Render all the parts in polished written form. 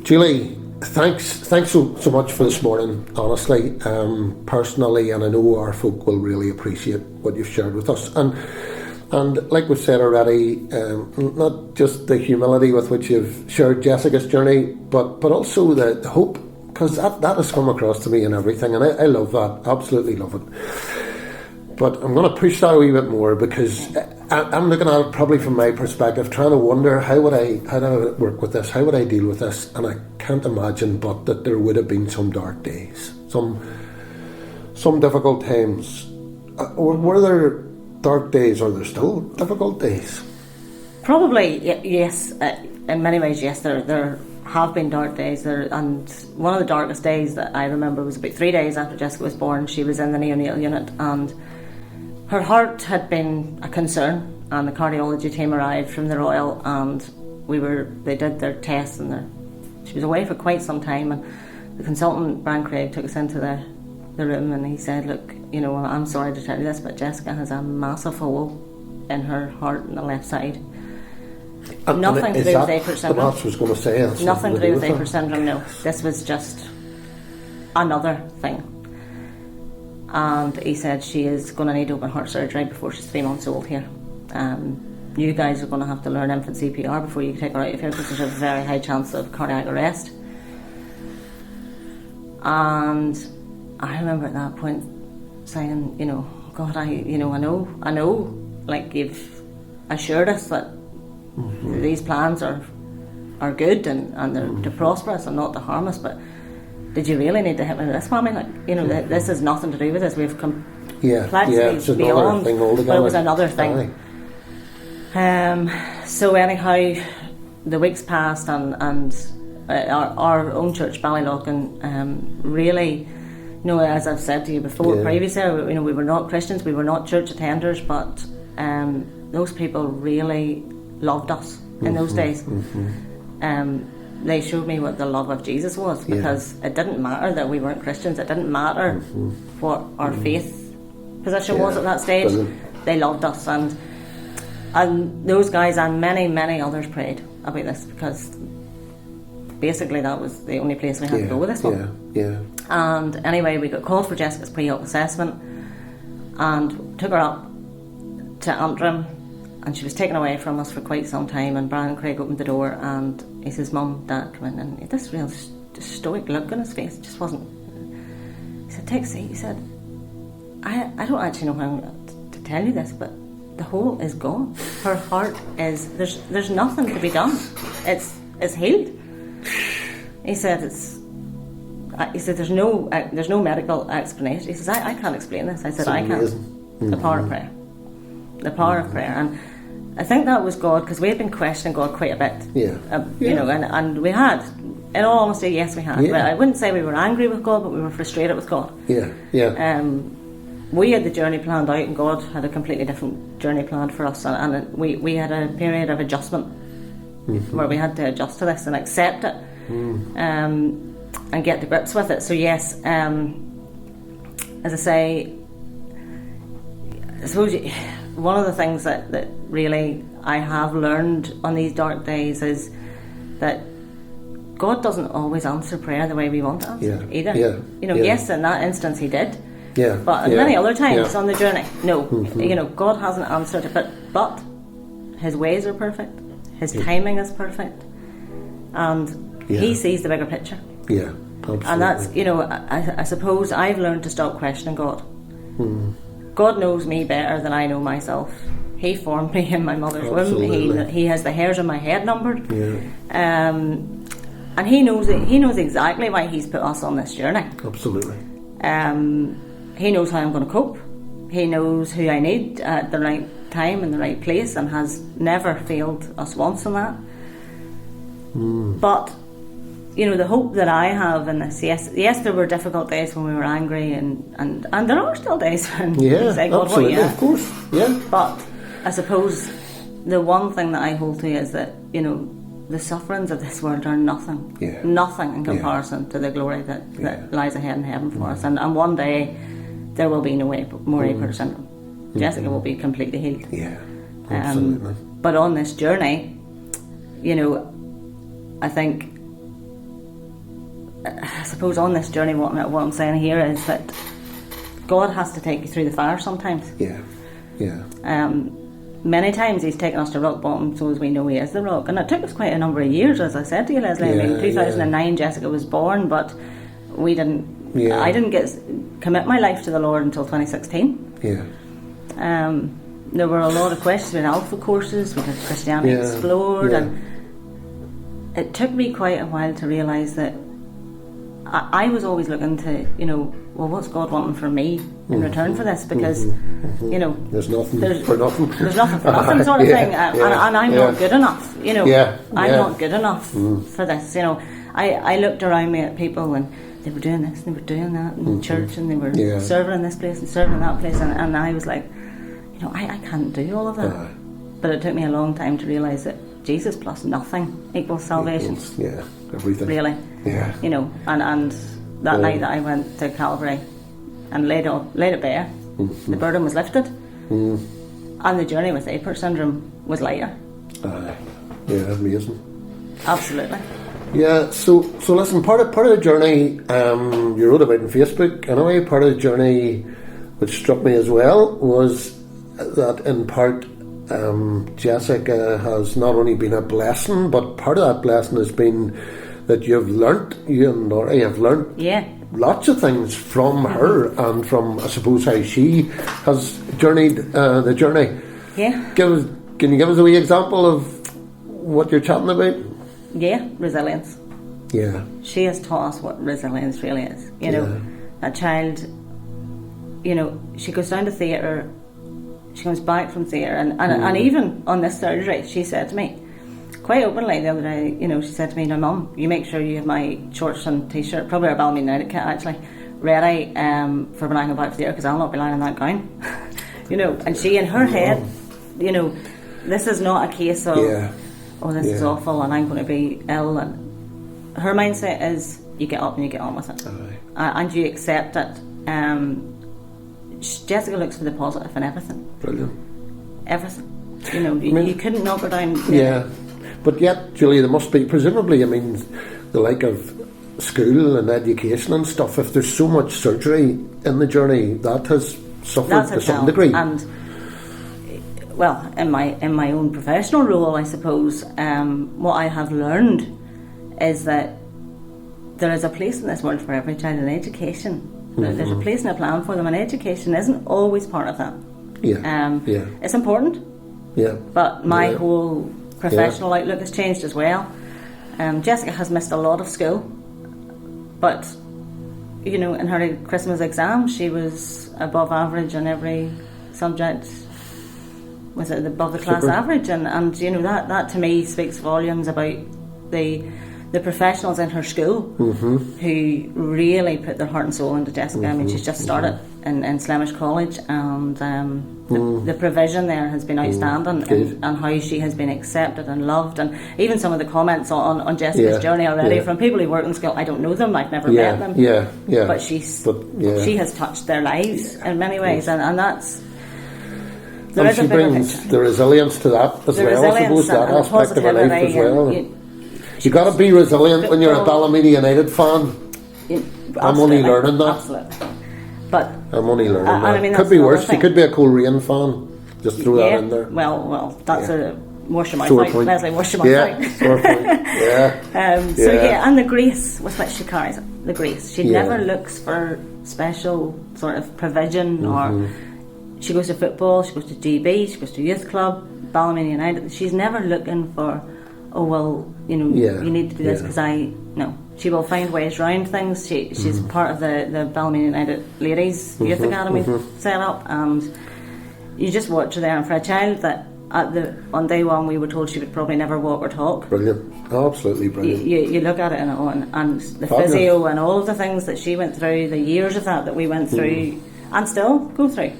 Julie, thanks so much for this morning, honestly, personally, and I know our folk will really appreciate what you've shared with us. And like we've said already, not just the humility with which you've shared Jessica's journey, but also the hope, because that has come across to me in everything, and I love that, absolutely love it. But I'm going to push that a wee bit more, because I'm looking at it probably from my perspective, trying to wonder how do I work with this, how would I deal with this, and I can't imagine but that there would have been some dark days, some difficult times. Were there dark days? Are there still difficult days? Probably, yes. In many ways, yes. There have been dark days there, and one of the darkest days that I remember was about 3 days after Jessica was born. She was in the neonatal unit, and her heart had been a concern, and the cardiology team arrived from the Royal, and they did their tests, and she was away for quite some time, and the consultant, Brian Craig, took us into the room, and he said, look, I'm sorry to tell you this, but Jessica has a massive hole in her heart on the left side. Nothing to do with Apert syndrome. I was going to say that's nothing to do with Apert syndrome, no. This was just another thing. And he said she is going to need open heart surgery before she's 3 months old here. You guys are going to have to learn infant CPR before you take her out of here, because there's a very high chance of cardiac arrest. And I remember at that point saying, God, I know, like you've assured us that these plans are good and they're to prosper us and not to harm us, but did you really need to hit me with this, Mommy? This has nothing to do with this. We've it's beyond, thing altogether. but it was another thing. So anyhow, the weeks passed, and our own church, Ballyloughlin, really, as I've said to you before, previously, we were not Christians, we were not church attenders, but those people really loved us in those days. They showed me what the love of Jesus was, because it didn't matter that we weren't Christians, it didn't matter what our faith position was at that stage. They loved us, and those guys and many others prayed about this, because basically that was the only place we had to go with this one. And anyway, we got called for Jessica's pre-op assessment and took her up to Antrim, and she was taken away from us for quite some time, and Brian Craig opened the door and he says, Mum, Dad, come in, and this real stoic look on his face just wasn't. He said, take a seat. He said, I don't actually know how to tell you this, but the hole is gone. Her heart is, there's nothing to be done. It's healed. He said there's no medical explanation. He says, I can't explain this. I said, I can. The power of prayer. The power of prayer. And I think that was God, because we had been questioning God quite a bit. And we had, in all honesty, yes, we had. But I wouldn't say we were angry with God, but we were frustrated with God. We had the journey planned out, and God had a completely different journey planned for us. And we had a period of adjustment where we had to adjust to this and accept it, and get to grips with it. So yes, as I say, I suppose one of the things that really I have learned on these dark days is that God doesn't always answer prayer the way we want to answer either. Yes, in that instance He did. But many other times on the journey, no. God hasn't answered it, but His ways are perfect. His timing is perfect, and He sees the bigger picture. Absolutely. And that's, I suppose I've learned to stop questioning God. God knows me better than I know myself. He formed me in my mother's womb. He has the hairs on my head numbered. And He knows it. He knows exactly why He's put us on this journey. Absolutely. He knows how I'm going to cope. He knows who I need at the right time in the right place, and has never failed us once on that. But the hope that I have in this, yes, there were difficult days when we were angry, and there are still days when we say, God, absolutely, what, of course, But I suppose the one thing that I hold to is that, the sufferings of this world are nothing in comparison to the glory that lies ahead in heaven for us. And one day there will be no more Apert syndrome. Jessica will be completely healed. Absolutely. But on this journey, I think I suppose on this journey, what I'm saying here is that God has to take you through the fire sometimes. Yeah. Many times He's taken us to rock bottom so as we know He is the rock. And it took us quite a number of years, as I said to you, Leslie. In 2009, Jessica was born, but we didn't. Yeah. I didn't commit my life to the Lord until 2016. Yeah. There were a lot of questions. We had alpha courses, we did Christianity Explored, and it took me quite a while to realise that I was always looking to, well, what's God wanting from me in return for this? Because, there's nothing for nothing. There's nothing for nothing sort of thing. And I'm not good enough, I'm not good enough for this, I looked around me at people and they were doing this and they were doing that in church, and they were serving in this place and serving in that place, and I was like, I can't do all of that. But it took me a long time to realise that Jesus plus nothing equals salvation. Everything. Really. Yeah. And that night that I went to Calvary and laid it bare, the burden was lifted, and the journey with Apert syndrome was lighter. Amazing. Absolutely. Yeah, so listen, part of the journey you wrote about on Facebook, anyway, part of the journey which struck me as well was that in part Jessica has not only been a blessing, but part of that blessing has been that you and Laurie have learnt lots of things from her and from, I suppose, how she has journeyed the journey. Yeah. Can you give us a wee example of what you're chatting about? Yeah, resilience. Yeah. She has taught us what resilience really is. A child, she goes down to theatre, she comes back from theatre, and even on this surgery, she said to me, quite openly the other day, she said to me, "Now, Mum, you make sure you have my shorts and t-shirt, probably our Ballymena United kit actually, ready for when I go back to theatre, because I'll not be lying in that gown." And she, in her head, this is not a case of, this is awful and I'm going to be ill. And her mindset is, you get up and you get on with it, and you accept it. Jessica looks for the positive in everything. Brilliant. Everything. You couldn't knock her down. Yeah. But yet, Julie, there must be, presumably, the like of school and education and stuff, if there's so much surgery in the journey, that has suffered to some degree. And, well, in my own professional role, I suppose, what I have learned is that there is a place in this world for every child in education. There's a place and a plan for them, and education isn't always part of that. It's important. But my whole professional outlook has changed as well. Jessica has missed a lot of school, but in her Christmas exam she was above average in every subject, was it above the class average, and that to me speaks volumes about the professionals in her school who really put their heart and soul into Jessica. She's just started in Slemish College, and the provision there has been outstanding, and how she has been accepted and loved, and even some of the comments on Jessica's journey already from people who work in school. I don't know them, I've never met them, but she has touched their lives in many ways, and that's and she brings the resilience to that as well. I suppose that aspect of her life as well. You got to be resilient when you're a Ballymena United fan. I'm only learning that. Absolutely. But I'm only learning that. Could be worse. You could be a Coleraine fan. Just throw that in there. Well, that's a wash your mouth out, Leslie. Wash your mouth out. Sore point. And the grace with which she carries it. The grace. She never looks for special sort of provision, or she goes to football, she goes to GB, she goes to youth club, Ballymena United. She's never looking for, you need to do this because no. She will find ways around things. She's part of the Ballymena United Ladies Youth Academy set up, and you just watch her there. And for a child that on day one we were told she would probably never walk or talk. Brilliant, absolutely brilliant. You look at it and the physio and all of the things that she went through, the years of that we went through and still go through.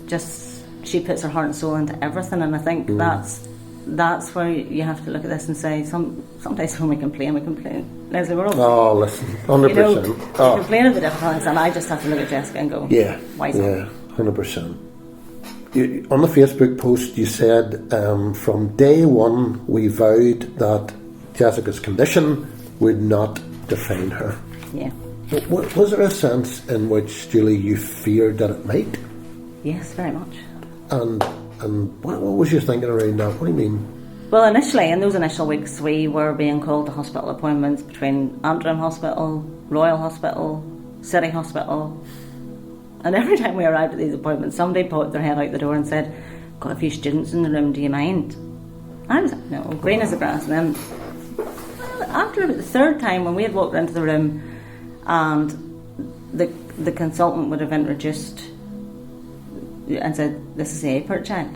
Just she puts her heart and soul into everything, and I think that's where you have to look at this and say, sometimes when we complain, Leslie, we're all... Oh, listen, 100%. We complain of the different things, and I just have to look at Jessica and go, why is that? 100%. On the Facebook post, you said, from day one, we vowed that Jessica's condition would not define her. Yeah. Was there a sense in which, Julie, you feared that it might? Yes, very much. And what was your thinking around that? What do you mean? Well, initially, in those initial weeks, we were being called to hospital appointments between Antrim Hospital, Royal Hospital, City Hospital. And every time we arrived at these appointments, somebody put their head out the door and said, "Got a few students in the room, do you mind?" I was like, "No, green as the grass." And then, after about the third time, when we had walked into the room and the consultant would have introduced and said, "This is the APERT child."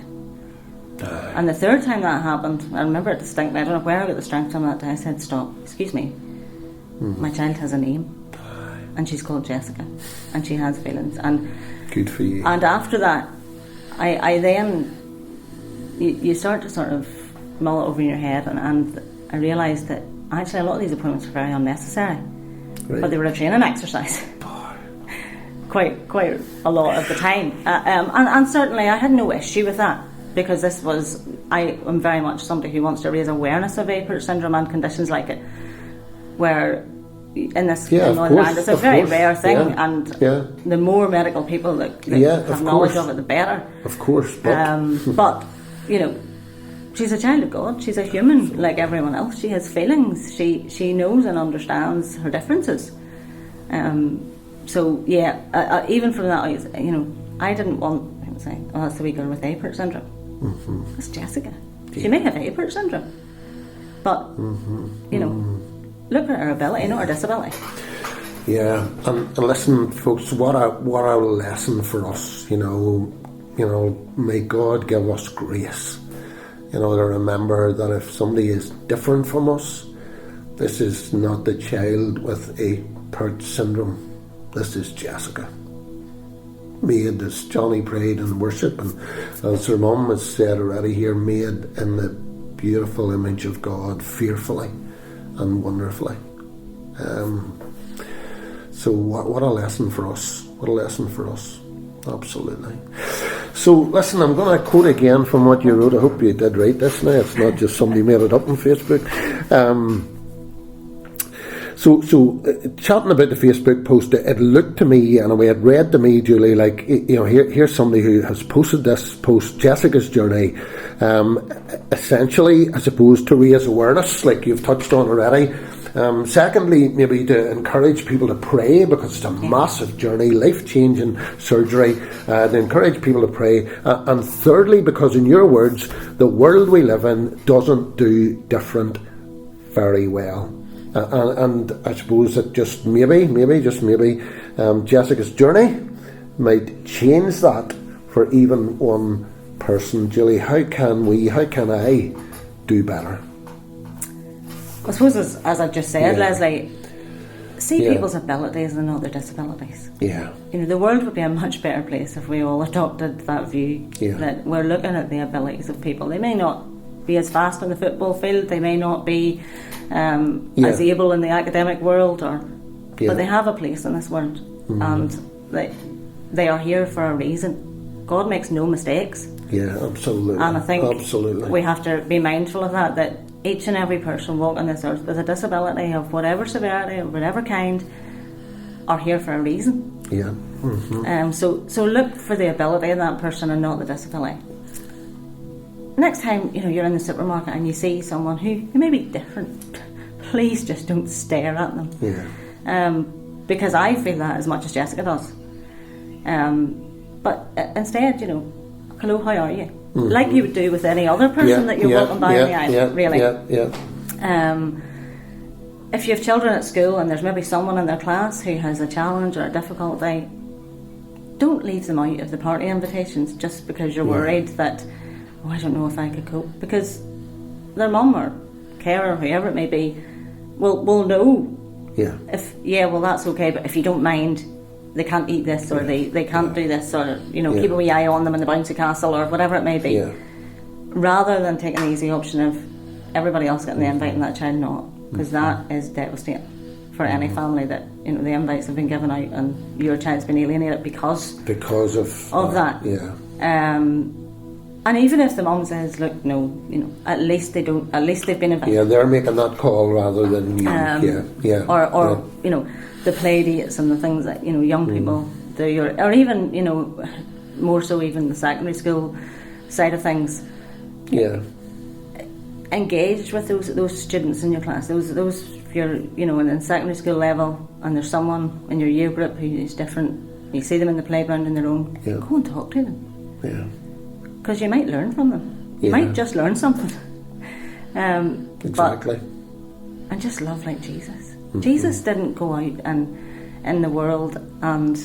And the third time that happened, I remember it distinctly, I don't know where I got the strength from that day, I said, "Stop, excuse me, my child has a name, and she's called Jessica, and she has feelings." And good for you. And after that, I then, you start to sort of mull it over in your head, and I realised that actually a lot of these appointments were very unnecessary, Right. but they were a training exercise. quite a lot of the time, and certainly I had no issue with that, because I am very much somebody who wants to raise awareness of APERT syndrome and conditions like it, where in this in Northern Ireland it's a very rare thing, and the more medical people that have knowledge of it, the better. Of course, but you know, she's a child of God. She's a human like everyone else. She has feelings. She knows and understands her differences. So yeah, even from that, I didn't want him to say, "Oh, that's the wee girl with APERT syndrome." That's Jessica. She may have APERT syndrome, but look at her ability, not her disability. Yeah, and listen, folks, what a lesson for us. May God give us grace. To remember that if somebody is different from us, this is not the child with APERT syndrome. This is Jessica. Made, as Johnny prayed in worship, and as her mum has said already here, made in the beautiful image of God, fearfully and wonderfully. So what a lesson for us. What a lesson for us. Absolutely. So listen, I'm going to quote again from what you wrote. I hope you did write this now. It's not just somebody made it up on Facebook. So chatting about the Facebook post, it looked to me, and it read to me, Julie, like, here's somebody who has posted this post, Jessica's journey, essentially, I suppose, to raise awareness, like you've touched on already. Secondly, maybe to encourage people to pray, because it's a massive journey, life-changing surgery, to encourage people to pray. And thirdly, because in your words, the world we live in doesn't do different very well. And I suppose that just maybe, Jessica's journey might change that for even one person. Julie, how can I do better? I suppose, as I just said, Leslie, see people's abilities and not their disabilities. Yeah. The world would be a much better place if we all adopted that view, that we're looking at the abilities of people. They may not be as fast on the football field, they may not be as able in the academic world, but they have a place in this world, and they are here for a reason. God makes no mistakes. Yeah, absolutely. And I think we have to be mindful of that each and every person walking this earth with a disability of whatever severity, of whatever kind, are here for a reason. Yeah. So look for the ability of that person and not the disability. Next time you're in the supermarket and you see someone who may be different, please just don't stare at them. Yeah. Because I feel that as much as Jessica does. But instead, hello, how are you? Like you would do with any other person that you're walking by in the aisle, really. If you have children at school and there's maybe someone in their class who has a challenge or a difficulty, don't leave them out of the party invitations just because you're worried that, I don't know if I could cope. Because their mum or carer, whoever it may be, will know. Yeah. Well, that's okay, but if you don't mind, they can't eat this, or they can't do this, or keep a wee eye on them in the bouncy castle, or whatever it may be, rather than taking the easy option of everybody else getting the invite and that child not, because that is devastating for any family, that the invites have been given out and your child's been alienated because of that. And even if the mum says, look, no, at least they've been invited. Yeah, they're making that call rather than you. Or the play dates and the things that, young people do, or even, more so even the secondary school side of things. Yeah. Engage with those students in your class. Those if you're, in secondary school level and there's someone in your year group who is different, you see them in the playground on their own, go and talk to them. Yeah. Because you might learn from them. You might just learn something. Exactly. And just love like Jesus. Jesus didn't go out and in the world and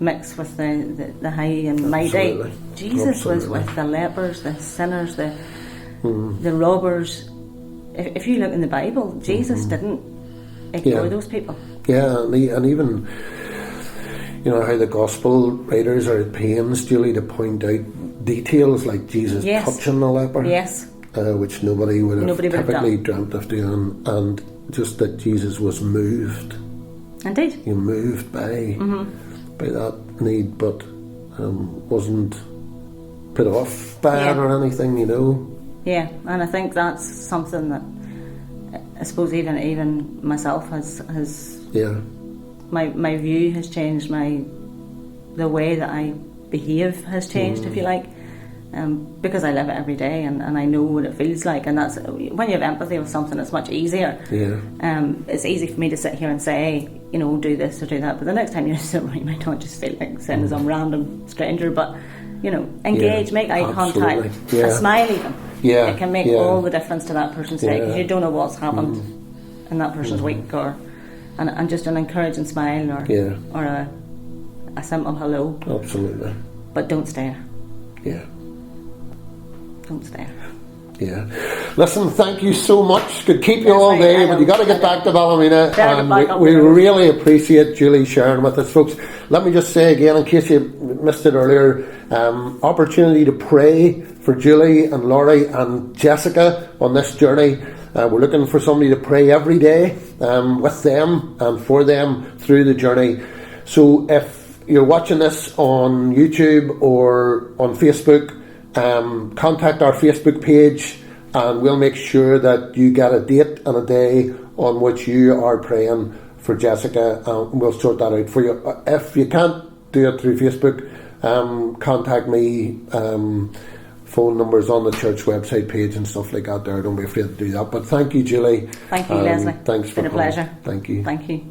mix with the high and mighty. Jesus was with the lepers, the sinners, the robbers. If you look in the Bible, Jesus didn't ignore those people. Yeah, and even how the gospel writers are at pains, Julie, to point out details like Jesus touching the leper, which nobody would have typically dreamt of doing, and just that Jesus was moved. Indeed. Moved by that need, but wasn't put off by it or anything, Yeah, and I think that's something that I suppose even myself has my view has changed, the way that I behave has changed, if you like, because I live it every day and I know what it feels like, and that's when you have empathy with something, it's much easier. It's easy for me to sit here and say, do this or do that, but the next time you sit around, you might not just feel like saying to some random stranger, but engage, make eye contact, a smile even. It can make all the difference to that person's day, because you don't know what's happened in that person's week, and just an encouraging smile or a simple hello. Absolutely. But don't stare. Yeah. Don't stare. Yeah. Listen, thank you so much. Could keep you all day, but you got to get back to Ballymena. And we really appreciate Julie sharing with us, folks. Let me just say again, in case you missed it earlier, opportunity to pray for Julie and Laurie and Jessica on this journey. We're looking for somebody to pray every day with them and for them through the journey. So if you're watching this on YouTube or on Facebook, contact our Facebook page and we'll make sure that you get a date and a day on which you are praying for Jessica, and we'll sort that out for you. If you can't do it through Facebook, contact me. Phone numbers on the church website page and stuff like that there. Don't be afraid to do that. But thank you, Julie. Thank you, Leslie. Thanks for coming. It's been a pleasure. Thank you. Thank you.